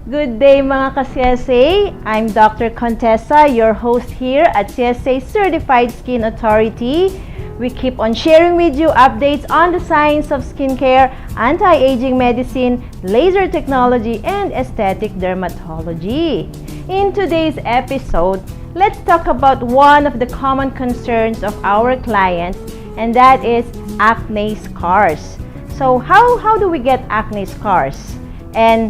Good day mga ka-CSA! I'm Dr. Contessa, your host here at CSA Certified Skin Authority. We keep on sharing with you updates on the science of skincare, anti-aging medicine, laser technology, and aesthetic dermatology. In today's episode, let's talk about one of the common concerns of our clients, and that is acne scars. So how do we get acne scars? And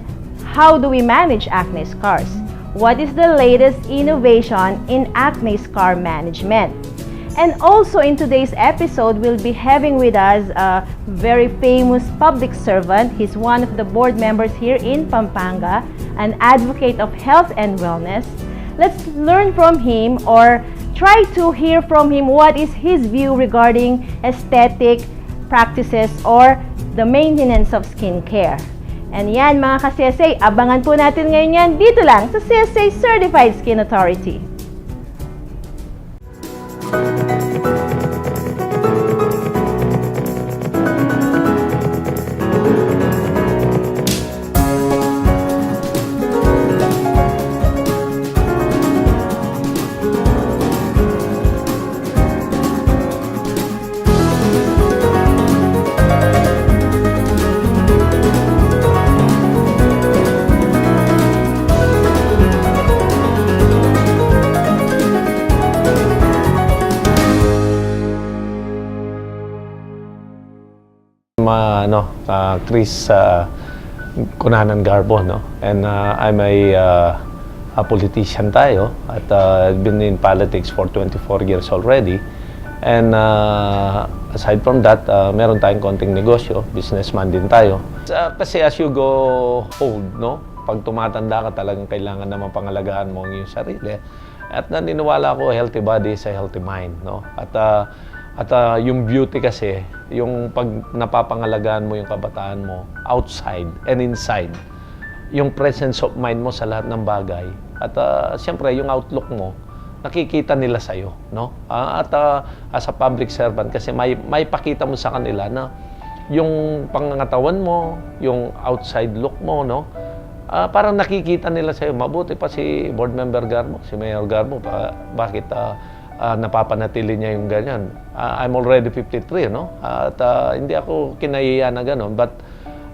how do we manage acne scars? What is the latest innovation in acne scar management? And also in today's episode, we'll be having with us a very famous public servant. He's one of the board members here in Pampanga, an advocate of health and wellness. Let's learn from him or try to hear from him what is his view regarding aesthetic practices or the maintenance of skincare. And yan mga ka-CSA, abangan po natin ngayon yan dito lang sa CSA Certified Skin Authority. Chris Cunanan Garbo, no? And I'm a politician tayo at I've been in politics for 24 years already. And aside from that, meron tayong konting negosyo, businessman din tayo. Kasi as you go old, no? Pag tumatanda ka, talagang kailangan naman pangalagaan mo ang iyong sarili. At naniniwala ko, healthy body is a healthy mind, no? At yung beauty kasi, yung pag napapangalagaan mo yung kabataan mo, outside and inside, yung presence of mind mo sa lahat ng bagay. At siyempre, yung outlook mo, nakikita nila sa'yo, no? As a public servant, kasi may pakita mo sa kanila na yung pangangatawan mo, yung outside look mo, no? Parang nakikita nila sa'yo. Mabuti pa si board member Garbo, si Mayor Garbo, bakit napapanatili niya yung ganyan. I'm already 53, no? At hindi ako kinahiya na gano'n, but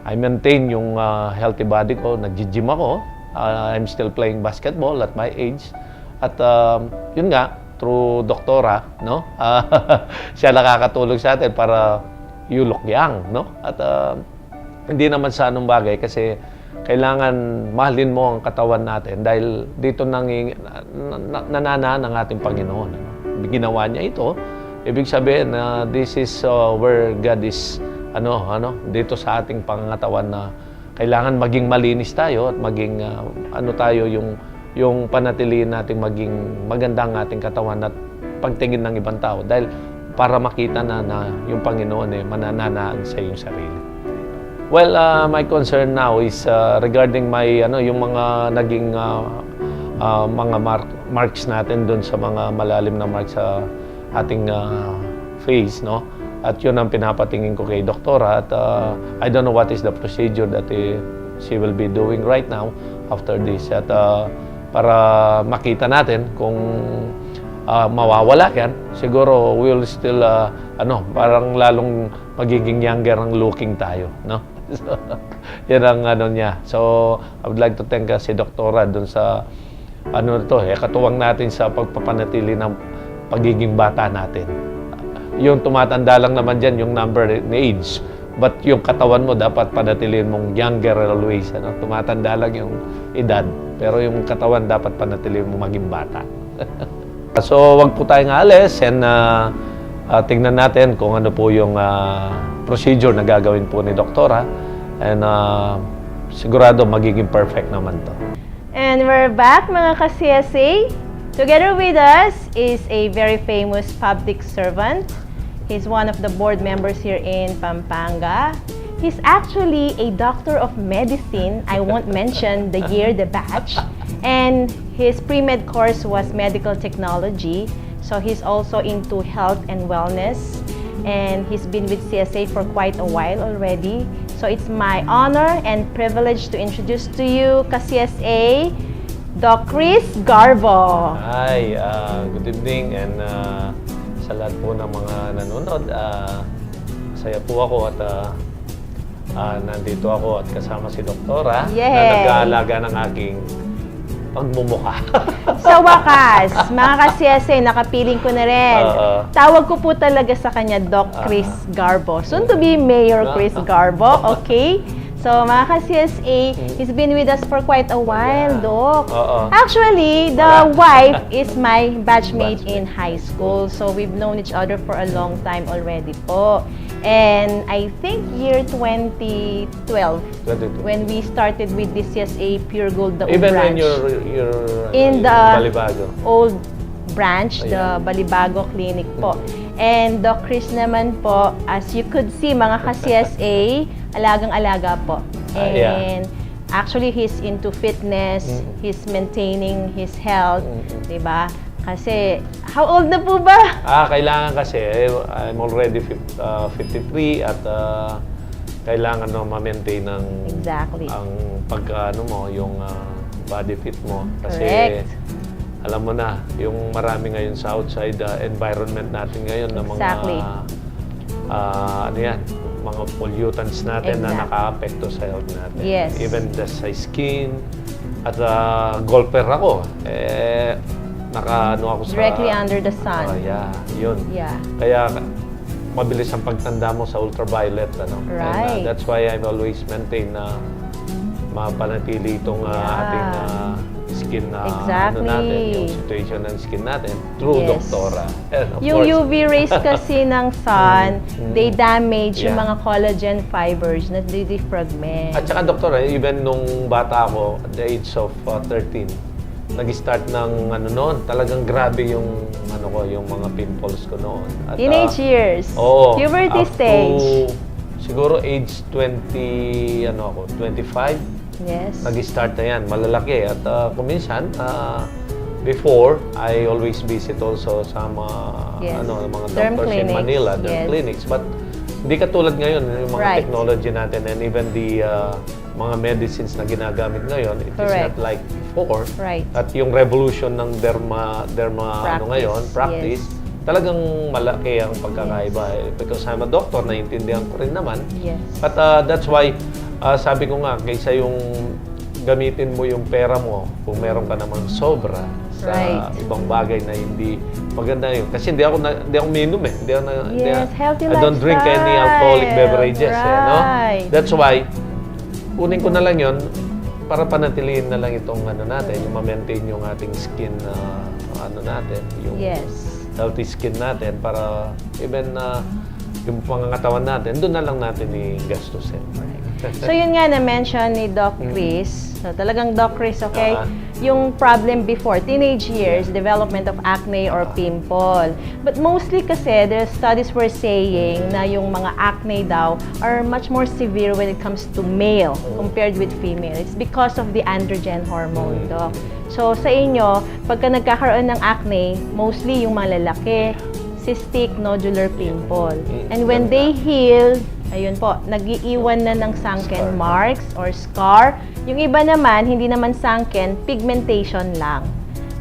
I maintain yung healthy body ko. Nag-gym ako. I'm still playing basketball at my age. At yun nga, through doktora, no? Siya nakakatulong sa atin para you look young, no? At hindi naman sa anong bagay kasi kailangan mahalin mo ang katawan natin dahil dito nananaan ang ating Panginoon. Ano? Ginawa niya ito, ibig sabihin na this is where God is dito sa ating pangangatawan na kailangan maging malinis tayo at maging tayo yung panatilihin nating maging maganda ang ating katawan at pagtingin ng ibang tao dahil para makita na yung Panginoon manananaan sa iyong sarili. Well, my concern now is regarding my yung mga naging mga marks natin doon sa mga malalim na marks sa ating face, no? At yun ang pinapatingin ko kay doktora at I don't know what is the procedure that she will be doing right now after this at para makita natin kung mawawala yan, siguro we'll still parang lalong magiging younger ang looking tayo, no? So, yan ang niya. So, I would like to thank si doktora doon sa katuwang natin sa pagpapanatili ng pagiging bata natin. Yung tumatanda lang naman dyan, yung number in age. But yung katawan mo, dapat panatilihin mong younger always. Tumatanda lang yung edad. Pero yung katawan, dapat panatilihin mo maging bata. So, wag po tayong alis and tingnan natin kung ano po yung procedure na gagawin po ni doktora. And sigurado magiging perfect naman to. And we're back mga ka-CSA. Together with us is a very famous public servant. He's one of the board members here in Pampanga. He's actually a doctor of medicine. I won't mention the year, the batch. And his pre-med course was medical technology. So he's also into health and wellness. And he's been with CSA for quite a while already. So So it's my honor and privilege to introduce to you ka-CSA, Doc Chris Garbo. Hi, good evening and sa lahat po ng mga nanonood, saya po ako at nandito ako at kasama si Doktora na nag-aalaga ng aking pagmumukha. Sa wakas, mga ka-CSA, nakapiling ko na rin. Tawag ko po talaga sa kanya, Doc Chris Garbo. Soon to be Mayor Chris Garbo, okay? So, mga ka-CSA, he's been with us for quite a while, Doc. Actually, the wife is my batchmate in high school. So, we've known each other for a long time already po. And I think year 2012, when we started with this CSA Pure Gold, the old Even branch. when you're in the Balibago. old branch, the Balibago Clinic po. And Doc Chris naman po, as you could see, mga ka-CSA, alagang-alaga po. And actually, he's into fitness, he's maintaining his health, diba? Kasi, how old na po ba? Kailangan kasi, I'm already 53 at kailangan ma-maintain ng ang yung body fit mo. Kasi, correct. Alam mo na, yung marami ngayon sa outside environment natin ngayon na mga mga pollutants natin na naka-apekto sa health natin. Yes. Even just sa skin. At golfer ako. Naka-ano ako directly under the sun. Yun. Yeah. Kaya mabilis ang pagtanda mo sa ultraviolet. Right. And that's why I always maintain na mapanatili itong ating skin na natin, yung situation ng skin natin through Doktora. And of yung course, UV rays kasi ng sun, they damage yung mga collagen fibers na di-defragment. At saka Doktora, even nung bata ako, at the age of 13, nag-start ng talagang grabe yung yung mga pimples ko noon. At, teenage years. Puberty stage. Siguro age 20, 25. Yes. Nag-start na yan, malalaki. At kuminsan, before, I always visit also sa mga, mga doctors in Manila, derm clinics. But hindi katulad ngayon, yung mga technology natin and even the mga medicines na ginagamit ngayon, it is not like before. At yung revolution ng practice, talagang malaki ang pagkakaiba. Because I'm a doctor, naiintindihan ko rin naman. But that's why, sabi ko nga, kaysa yung gamitin mo yung pera mo, kung meron ka namang sobra sa ibang bagay na hindi maganda yun. Kasi hindi ako minum eh. I don't drink any alcoholic beverages. That's why, kunin ko na lang yun para panatilihin na lang itong natin, yung ma-maintain yung ating skin natin, yung healthy skin natin para even yung pangangatawan natin, doon na lang natin i-gastusin. So yun nga na-mention ni Doc Chris. So talagang Doc Chris, okay? Yung problem before, teenage years, development of acne or pimple. But mostly kasi, the studies were saying na yung mga acne daw are much more severe when it comes to male compared with female. It's because of the androgen hormone, Doc. So sa inyo, pagka nagkakaroon ng acne, mostly yung mga lalaki, cystic nodular pimple. And when they heal, ayun po, nag-iiwan na ng sunken marks or scar. Yung iba naman, hindi naman sunken, pigmentation lang.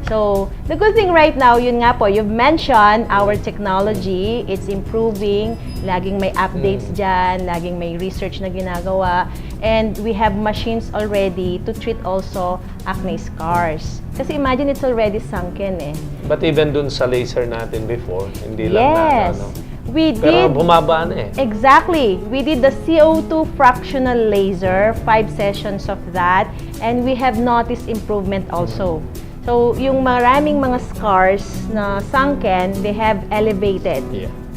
So, the good thing right now, yun nga po, you've mentioned our technology, it's improving, laging may updates dyan, laging may research na ginagawa, and we have machines already to treat also acne scars. Kasi imagine it's already sunken eh. But even dun sa laser natin before, hindi lang Pero bumaba na eh. Exactly. We did the CO2 fractional laser, 5 sessions of that, and we have noticed improvement also. So, yung maraming mga scars na sunken, they have elevated.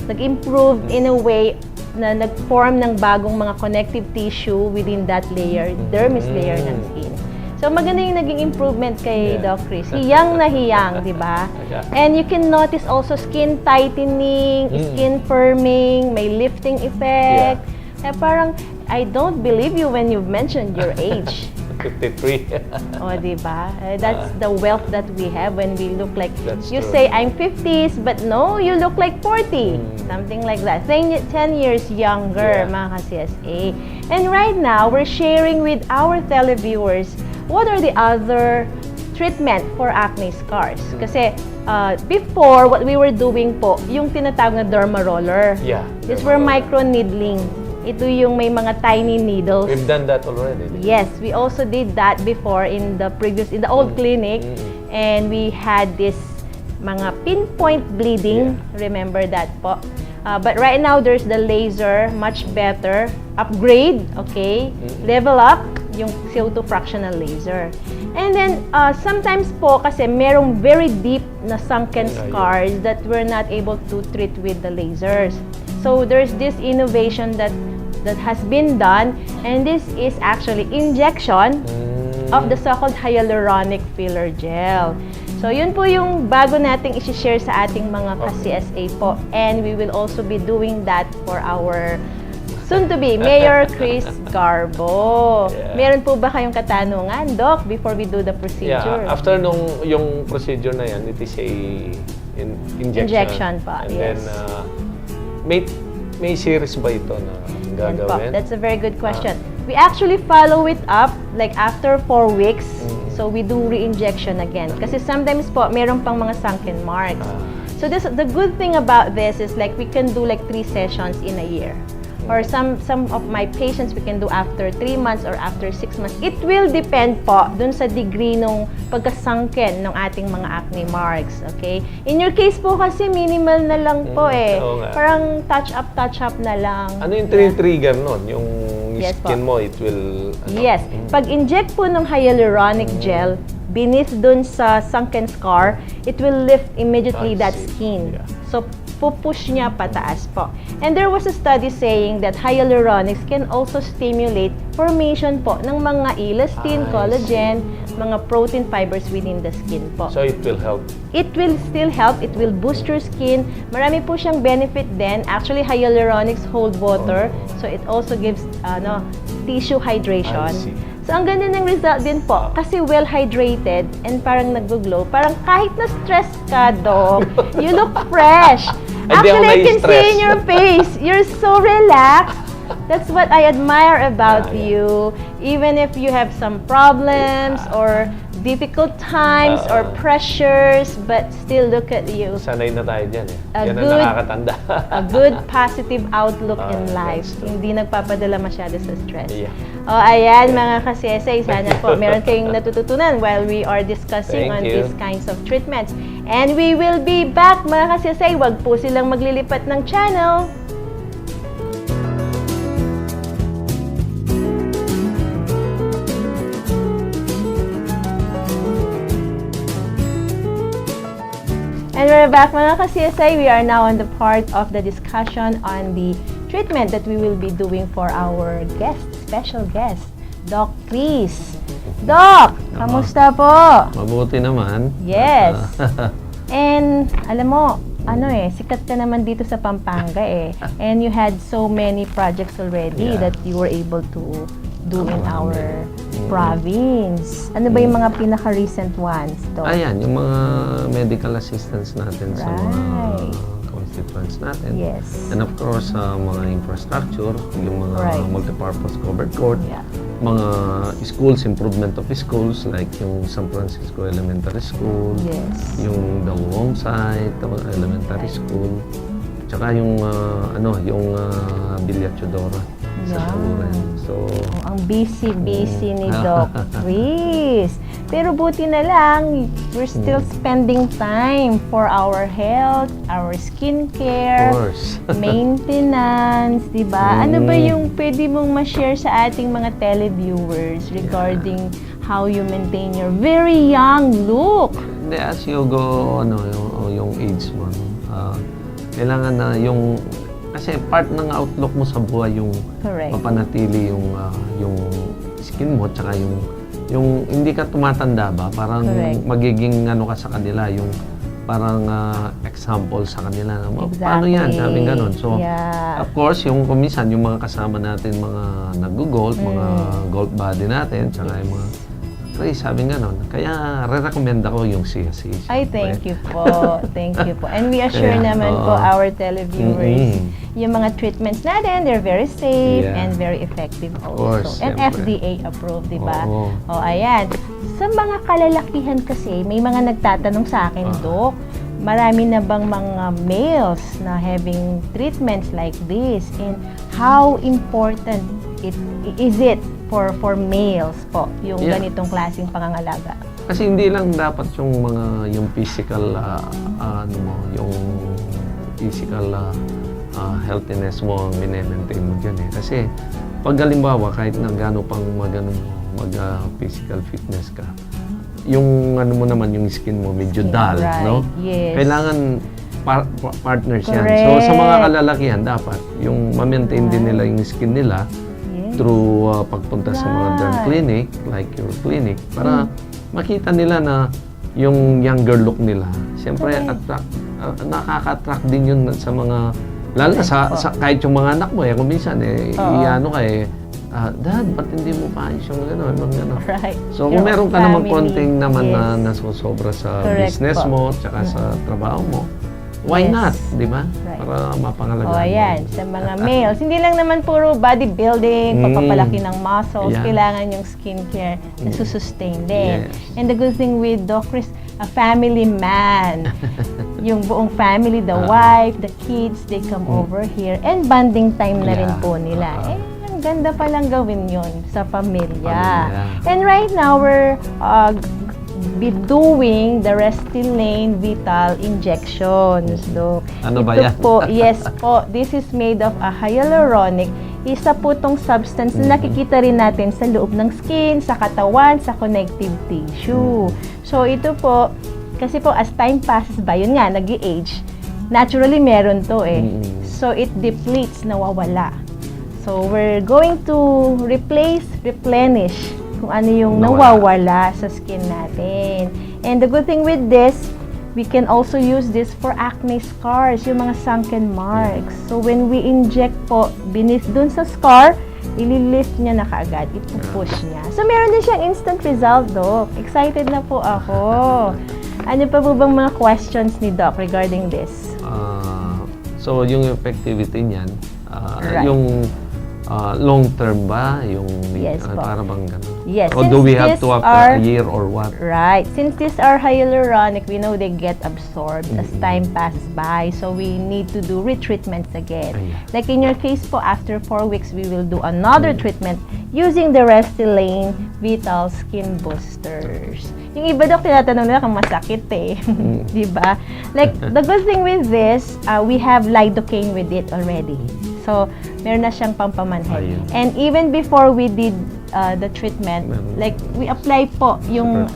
Nag-improve in a way na nag-form ng bagong mga connective tissue within that layer, dermis layer ng skin. So, maganda yung naging improvement kay Doc Chris. Hiyang na hiyang, di ba? And you can notice also skin tightening, skin firming, may lifting effect. Kaya parang, I don't believe you when you've mentioned your age. 53. O, diba? That's the wealth that we have when we look like, That's you true. say, I'm 50s, but no, you look like 40. Something like that. 10 years younger, Yeah. mga ka-CSA. And right now, we're sharing with our televiewers what are the other treatment for acne scars. Kasi before, what we were doing po, yung tinatawag na derma roller. Yeah. These were micro needling. Ito yung may mga tiny needles. We've done that already. Yes, we also did that before in the old clinic, and we had this mga pinpoint bleeding. Remember that po? But right now, there's the laser, much better. Upgrade, okay? Level up, yung CO2 fractional laser. And then, sometimes po, kasi merong very deep na sunken scars that we're not able to treat with the lasers. So, there's this innovation that has been done, and this is actually injection of the so-called hyaluronic filler gel. So, yun po yung bago nating isi-share sa ating mga ka-CSA po. And we will also be doing that for our soon-to-be Mayor Chris Garbo. Yeah. Meron po ba kayong katanungan, Doc, before we do the procedure? Yeah, after yung procedure na yan, it is a injection. Injection pa, And yes. then, may series ba ito na Yan po. gagawin? That's a very good question. We actually follow it up like after 4 weeks. So we do re-injection again. Kasi sometimes po, meron pang mga sunken marks. So the good thing about this is like we can do like 3 sessions in a year. Or some of my patients we can do after 3 months or after 6 months. It will depend po dun sa degree nung pagkasunken ng ating mga acne marks. Okay? In your case po kasi minimal na lang po eh. Oo nga. Parang touch up na lang. Ano yung trigger nun? Yung Yes skin po. mo, it will... Yes. Pag-inject po ng hyaluronic gel beneath dun sa sunken scar, it will lift immediately I that see. skin. Yeah. So, pupush niya pataas po. And there was a study saying that hyaluronics can also stimulate formation po ng mga elastin, I collagen, mga protein fibers within the skin po. So, it will help. It will still help. It will boost your skin. Marami po siyang benefit din. Actually, hyaluronics hold water. So, it also gives tissue hydration. I see. So, ang ganda ng result din po. Kasi well-hydrated and parang nag-glow. Parang kahit na-stress ka, Doc, you look fresh. Hindi ako Actually, I can see nai-stress. in your face. You're so relaxed. That's what I admire about you. Even if you have some problems or difficult times or pressures, but still look at you. Sanay na tayo dyan eh. A Yan ang good- nakakatanda. A good positive outlook in life. that's true. Hindi nagpapadala masyado sa stress. Yeah. O ayan mga ka-CSA, sana po meron kayong natututunan while we are discussing on Thank you. these kinds of treatments. And we will be back mga ka-CSA. Huwag po silang maglilipat ng channel. And we're back mga ka-CSI. We are now on the part of the discussion on the treatment that we will be doing for our guest, special guest, Doc Chris. Doc, kamusta po? Mabuti naman. Yes. And alam mo, sikat ka naman dito sa Pampanga eh. And you had so many projects already Yeah. that you were able to do in our province. Ano ba yung mga pinaka-recent ones, Doc? Ayan, yung mga medical assistance natin sa mga Right. constituents natin. Yes. And of course, mga infrastructure, yung mga Right. multipurpose covered court, Yeah. mga schools, improvement of schools, like yung San Francisco Elementary School, Yes. yung Dawoong site, Elementary School, tsaka yung, yung Villa Chodora sa Yeah. Taburan. So, Oh, ang busy ni Doc Chris. Pero buti na lang, we're still spending time for our health, our skincare, of course. maintenance, di ba? Ano ba yung pwede mong ma-share sa ating mga televiewers regarding how you maintain your very young look? Hindi, as you go, yung age mo, kailangan na yung, kasi part ng outlook mo sa buhay yung Correct. mapanatili yung skin mo, tsaka yung hindi ka tumatanda ba, parang Correct. magiging ka sa kanila, yung parang example sa kanila na paano yan, sabi ganun. So, of course, yung kumisan, yung mga kasama natin, mga nag-golf, mga golf buddy natin, tsaka yung mga Chris, sabi ganun. Kaya, re-recommend ako yung CSA. Ay, thank you po. Thank you po. And we assure naman po our televiewers, yung mga treatments natin, they're very safe and very effective also. Course, and siyempre. FDA approved, di ba? Ayan. Sa mga kalalakihan kasi, may mga nagtatanong sa akin, Dok, marami na bang mga males na having treatments like this? And how important is it for males po, yung ganitong klaseng pangangalaga? Kasi hindi lang dapat yung physical yung physical healthiness mo ang mine-maintain mo dyan eh. Kasi pag halimbawa kahit na gaano pang physical fitness ka, yung mo naman yung skin mo medyo dull, no? Yes. Kailangan partners yan. Correct. So sa mga kalalakihan dapat yung ma-maintain din nila yung skin nila through pagpunta sa mga derm clinic, like your clinic, para makita nila na yung younger look nila. Siyempre, nakaka-attract din yun sa mga, lalo na sa kahit yung mga anak mo, kung minsan, iano ka Dad, ba't hindi mo paayos yung gano'n? Right. So, kung meron ka naman konting naman na nasusobra sa business mo, tsaka sa trabaho mo, why not? Di ba? Right. Para mapangalagaan. Ayan. Sa mga males, hindi lang naman puro bodybuilding, pagpapalaki ng muscles, kailangan yung skincare na susustain din. And the good thing with Doc Chris, a family man. Yung buong family, the wife, the kids, they come over here. And bonding time na rin po nila. Ang ganda palang gawin yon sa pamilya. And right now, we're be doing the Restylane Vital injections. So, ano ba yan? Po, yes po, this is made of a hyaluronic. Isa po tong substance na nakikita rin natin sa loob ng skin, sa katawan, sa connective tissue. So, ito po, kasi po as time passes by, yun nga, nag-age, naturally meron to So, it depletes, nawawala. So, we're going to replenish kung ano yung nawawala sa skin natin. And the good thing with this, we can also use this for acne scars, yung mga sunken marks. So when we inject po beneath dun sa scar, ililift niya na kaagad, ipupush niya. So meron din siyang instant result, Doc. Excited na po ako. Ano pa po bang mga questions ni Doc regarding this? So yung effectivity niyan, yung long term ba? Yung para bang ganun? Yes. Or do we have to after a year or what? Right. Since these are hyaluronic, we know they get absorbed as time passes by. So we need to do retreatments again. Like in your case po, after 4 weeks, we will do another treatment using the Restylane Vital Skin Boosters. Yung iba daw tinatanong nila kung masakit diba? Like, the good thing with this, we have lidocaine with it already. So, meron na siyang pampamanhid. And even before we did the treatment, like, we apply po yung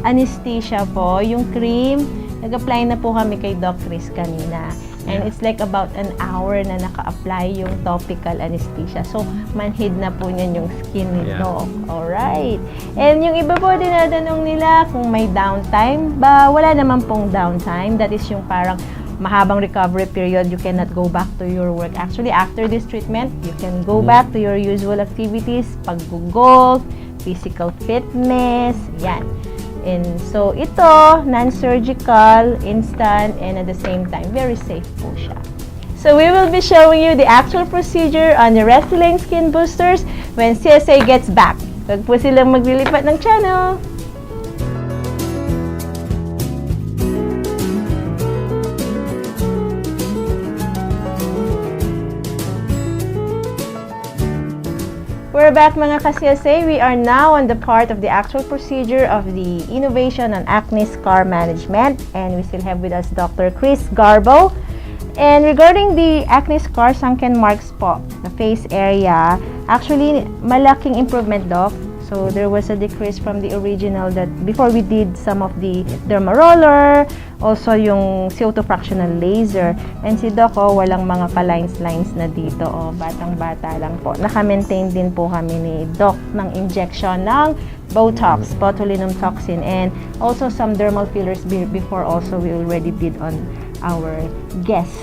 anesthesia po, yung cream. Nag-apply na po kami kay Doc Chris kanina. And it's like about an hour na naka-apply yung topical anesthesia. So, manhid na po niyan yung skin ni Doc. Alright. And yung iba po, dinatanong nila kung may downtime ba. Wala naman pong downtime. That is yung parang mahabang recovery period, you cannot go back to your work. Actually, after this treatment, you can go back to your usual activities, pag-golf, physical fitness, yan. And so, ito, non-surgical, instant, and at the same time, very safe po siya. So, we will be showing you the actual procedure on the Restylane Skin Boosters when CSA gets back. Huwag po silang maglilipat ng channel. We're back mga ka-CSA. We are now on the part of the actual procedure of the innovation on acne scar management, and we still have with us Dr. Chris Garbo. And regarding the acne scar sunken marks po, the face area, actually malaking improvement, Doc. So there was a decrease from the original that before we did some of the derma roller, also yung CO2 fractional laser. And si Doc, walang mga pa-lines na dito. Batang-bata lang po. Naka-maintain din po kami ni Doc ng injection ng Botox, botulinum toxin, and also some dermal fillers before also we already did on our guests.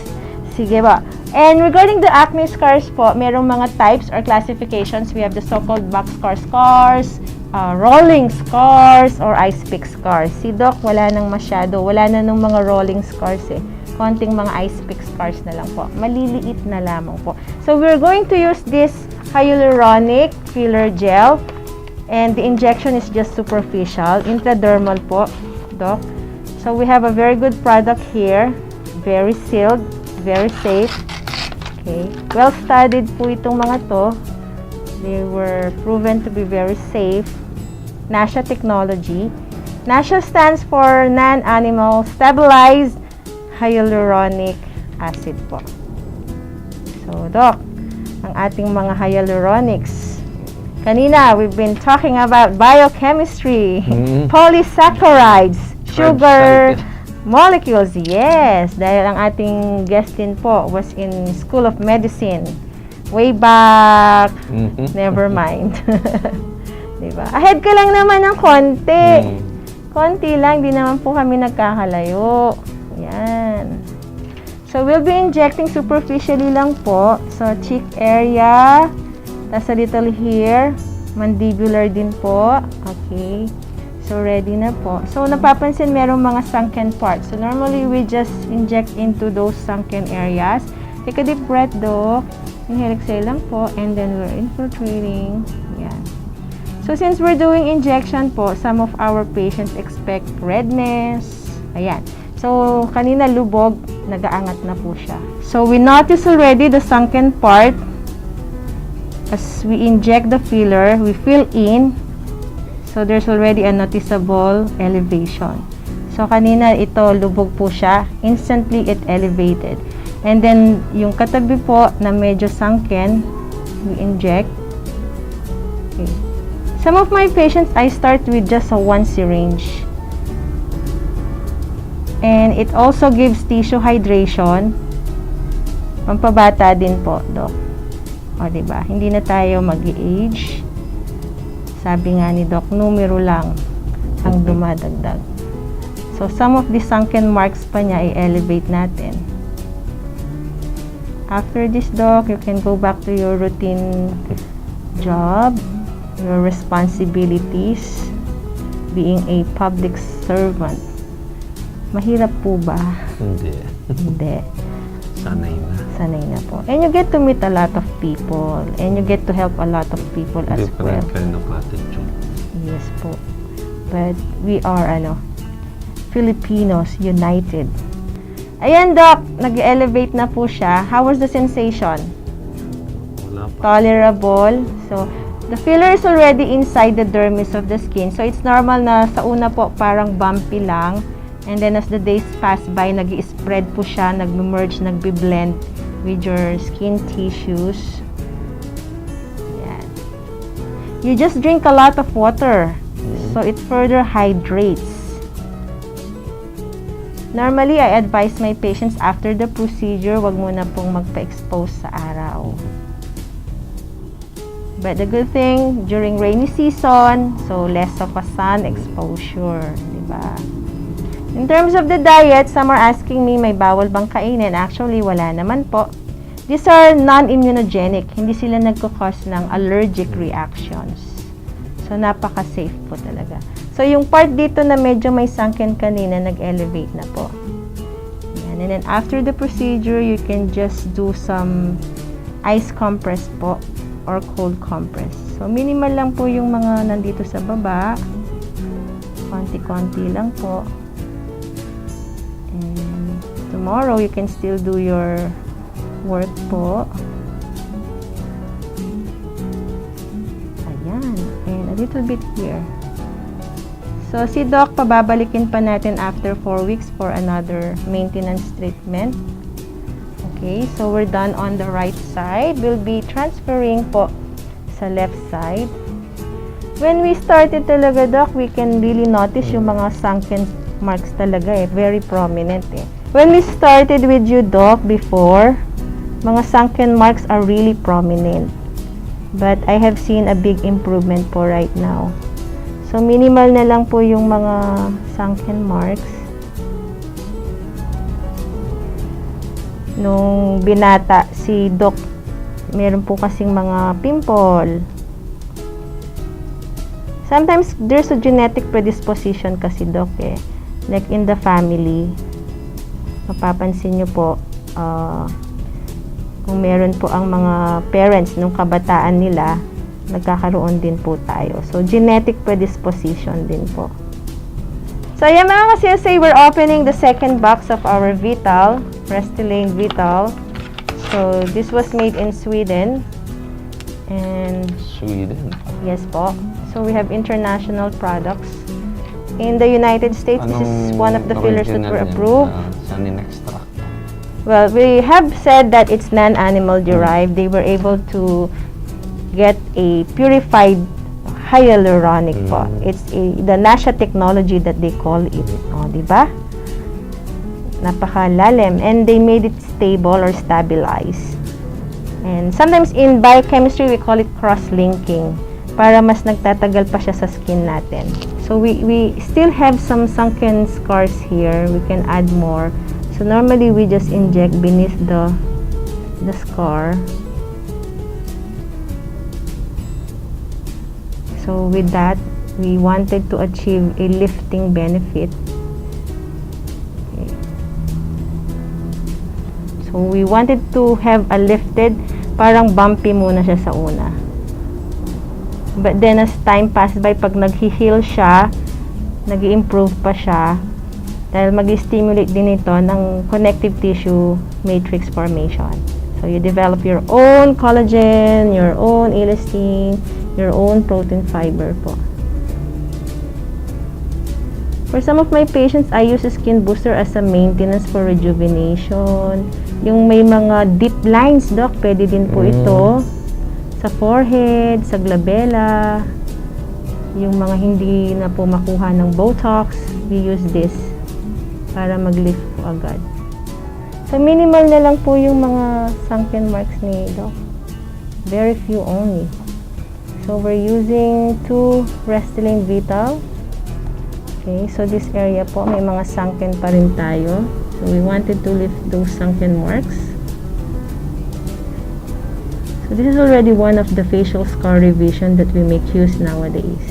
Sige ba? And regarding the acne scars po, merong mga types or classifications. We have the so-called boxcar scars, rolling scars, or ice pick scars. Si Doc, wala nang masyado. Wala na nung mga rolling scars eh. Konting mga ice pick scars na lang po. Maliliit na lamang po. So, we're going to use this hyaluronic filler gel. And the injection is just superficial. Intradermal po, Doc. So, we have a very good product here. Very sealed. Very safe. Okay. Well studied po itong mga to. They were proven to be very safe. NASHA technology. NASHA stands for non-animal stabilized hyaluronic acid po. So, Doc, ang ating mga hyaluronics. Kanina, we've been talking about biochemistry, polysaccharides, sugar molecules, yes. Dahil ang ating guest din po was in School of Medicine. Way back. Never mind. Diba? Ahead ka lang naman ng konti. Konti lang, di naman po kami nagkakalayo. Yan. So, we'll be injecting superficially lang po. So, cheek area. Tapos a little here. Mandibular din po. Okay. So, ready na po. So, napapansin merong mga sunken parts. So, normally, we just inject into those sunken areas. Take a deep breath, Doc. Inhale, exhale lang po. And then, we're infiltrating. Yan. So, since we're doing injection po, some of our patients expect redness. Ayan. So, kanina lubog, nagaangat na po siya. So, we notice already the sunken part. As we inject the filler, we fill in. So, there's already a noticeable elevation. So, kanina ito, lubog po siya. Instantly, it elevated. And then, yung katabi po na medyo sunken, we inject. Okay. Some of my patients, I start with just a one syringe. And it also gives tissue hydration. Pampabata din po, Doc. O, diba? Hindi na tayo mag-age. Sabi nga ni Doc, numero lang ang dumadagdag. So, some of the sunken marks pa niya, i-elevate natin. After this, Doc, you can go back to your routine job, your responsibilities, being a public servant. Mahirap po ba? Hindi. Hindi. Sanay na. Sanay na po. And you get to meet a lot of people. And you get to help a lot of people as well. Different kind of attitude. Yes po. But we are, Filipinos united. Ayan, Doc. Nag-elevate na po siya. How was the sensation? Wala pa. Tolerable. So, the filler is already inside the dermis of the skin. So, it's normal na sa una po parang bumpy lang. And then as the days pass by, nag-i-spread po siya, nag-merge, nag-blend with your skin tissues. Yan. You just drink a lot of water. So it further hydrates. Normally, I advise my patients after the procedure, wag muna pong magpa-expose sa araw. But the good thing, during rainy season, so less of a sun exposure. Diba? In terms of the diet, some are asking me, may bawal bang kainin? Actually, wala naman po. These are non-immunogenic. Hindi sila nagkakos ng allergic reactions. So, napaka-safe po talaga. So, yung part dito na medyo may sunken kanina, nag-elevate na po. Yan. And then, after the procedure, you can just do some ice compress po or cold compress. So, minimal lang po yung mga nandito sa baba. Konti-konti lang po. Tomorrow, you can still do your work po. Ayan. And a little bit here. So, si Doc, pababalikin pa natin after 4 weeks for another maintenance treatment. Okay, so we're done on the right side. We'll be transferring po sa left side. When we started talaga, Doc, we can really notice yung mga sunken marks talaga eh. Very prominent eh. When we started with you, Doc, before, mga sunken marks are really prominent. But I have seen a big improvement po right now. So, minimal na lang po yung mga sunken marks. Nung binata si Doc, meron po kasing mga pimple. Sometimes, there's a genetic predisposition kasi, Doc, eh. Like in the family. Mapapansin nyo po, kung meron po ang mga parents nung kabataan nila, nagkakaroon din po tayo. So, genetic predisposition din po. So, ayan mga ka-CSA, we're opening the second box of our Vital, Restylane Vital. So, this was made in Sweden. And Sweden? yes po. So, we have international products. In the United States, this is one of the fillers that were approved. Saan in-extract? Well, we have said that it's non-animal derived. They were able to get a purified hyaluronic po. It's the Nasha technology that they call it. Oh, di ba? Napakalalim. And they made it stable or stabilized. And sometimes in biochemistry, we call it cross-linking para mas nagtatagal pa siya sa skin natin. So we still have some sunken scars here. We can add more. So normally we just inject beneath the scar. So with that, we wanted to achieve a lifting benefit. Okay. So we wanted to have a lifted, parang bumpy muna siya sa una. But then as time passes by, pag nag-heal siya, nag-improve pa siya, dahil mag-stimulate din ito ng connective tissue matrix formation. So you develop your own collagen, your own elastin, your own protein fiber po. For some of my patients, I use a skin booster as a maintenance for rejuvenation. Yung may mga deep lines, Doc, pwede din po ito. Sa forehead, sa glabella, yung mga hindi na po makuha ng Botox, we use this para mag-lift po agad. So, minimal na lang po yung mga sunken marks ni Doc. Very few only. So, we're using 2 Restylane Vital. Okay, so this area po, may mga sunken pa rin tayo. So, we wanted to lift those sunken marks. So this is already one of the facial scar revision that we make use nowadays.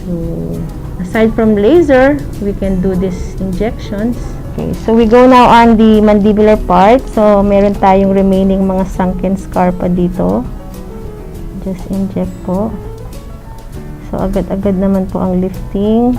So aside from laser, we can do these injections. Okay, so we go now on the mandibular part. So meron tayong remaining mga sunken scar pa dito. Just inject po. So agad-agad naman po ang lifting.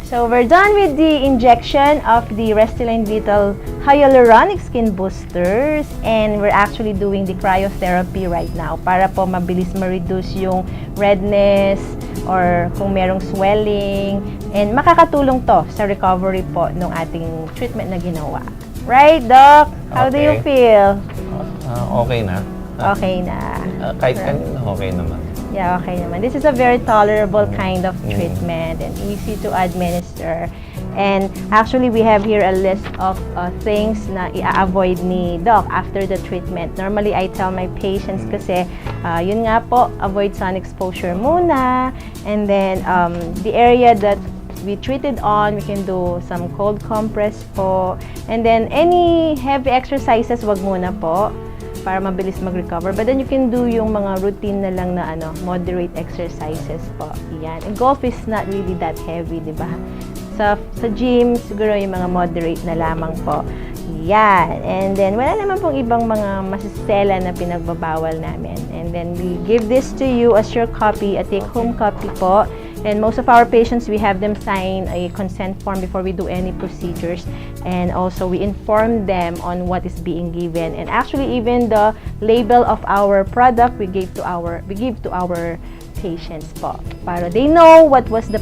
So we're done with the injection of the Restylane Vital Hyaluronic Skin Boosters, and we're actually doing the cryotherapy right now para po mabilis ma-reduce yung redness or kung merong swelling, and makakatulong to sa recovery po ng ating treatment na ginawa. Right, Doc? How do you feel? Okay na. Okay na. Kahit kanina, okay naman. Yeah, okay naman. This is a very tolerable kind of treatment and easy to administer. And actually, we have here a list of things na i-avoid ni Doc after the treatment. Normally, I tell my patients kasi, yun nga po, avoid sun exposure muna. And then, the area that we treated on, we can do some cold compress po. And then, any heavy exercises, wag muna po, para mabilis mag-recover. But then you can do yung mga routine na lang na moderate exercises po. Yan. And golf is not really that heavy, di ba? Sa gym, siguro yung mga moderate na lamang po. Yan. And then, wala naman pong ibang mga masisela na pinagbabawal namin. And then, we give this to you as your copy, a take-home copy po. And most of our patients, we have them sign a consent form before we do any procedures. And also, we inform them on what is being given. And actually, even the label of our product, we give to our patients po. Para they know what was the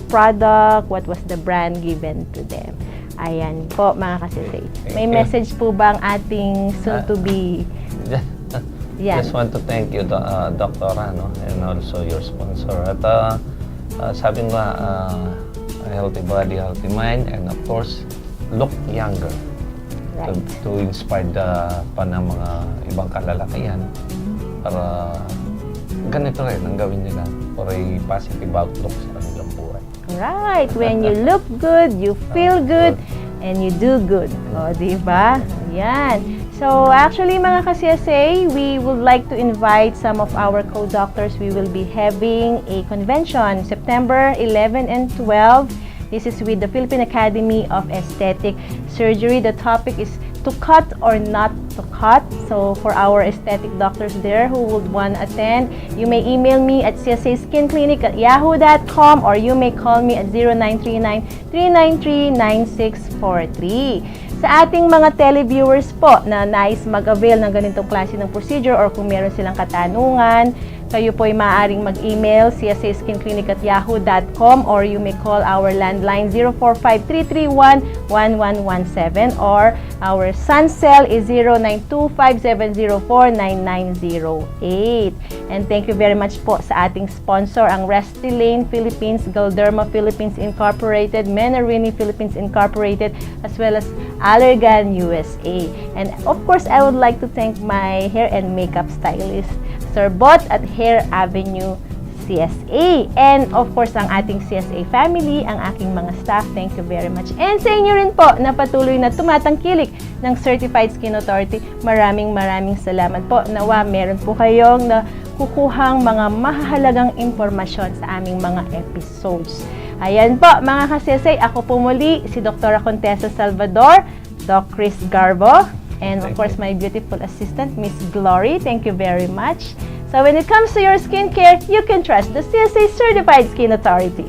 product, what was the brand given to them. Ayan po, mga kasisay. May message po ba ang ating soon-to-be Yan. Just want to thank you, Dr. no? And also your sponsor. At sabi nga, a healthy body, healthy mind, and of course, look younger. Right. To inspire pa ng mga ibang kalalakihan para ganito rin ang gawin nila for a positive outlook sa kanilang buhay. Right. When you look good, you feel good, and you do good. O, diba? Yan. So, actually, mga ka-CSA, we would like to invite some of our co-doctors. We will be having a convention September 11 and 12. This is with the Philippine Academy of Aesthetic Surgery. The topic is to cut or not to cut. So for our aesthetic doctors there who would want to attend, you may email me at csaskinclinic@yahoo.com or you may call me at 0939-393-9643. Sa ating mga televiewers po na nais mag-avail ng ganitong klase ng procedure or kung meron silang katanungan, kayo po ay maaaring mag-email csaskinclinic@yahoo.com or you may call our landline 045-331-1117 or our sun cell is 0925-704-9908. And thank you very much po sa ating sponsor, ang Restylane Philippines, Galderma Philippines Incorporated, Menarini Philippines Incorporated, as well as Allergan USA. And of course, I would like to thank my hair and makeup stylist, Sir Bot at Hair Avenue CSA. And of course, ang ating CSA family, ang aking mga staff, thank you very much. And sa inyo rin po na patuloy na tumatangkilik ng Certified Skin Authority, maraming salamat po. Nawa, meron po kayong kukuhang mga mahalagang impormasyon sa aming mga episodes. Ayan po, mga ka-CSA, ako po muli, si Dr. Contessa Salvador, Doc Chris Garbo, and of course, my beautiful assistant, Miss Glory. Thank you very much. So when it comes to your skincare, you can trust the CSA Certified Skin Authority.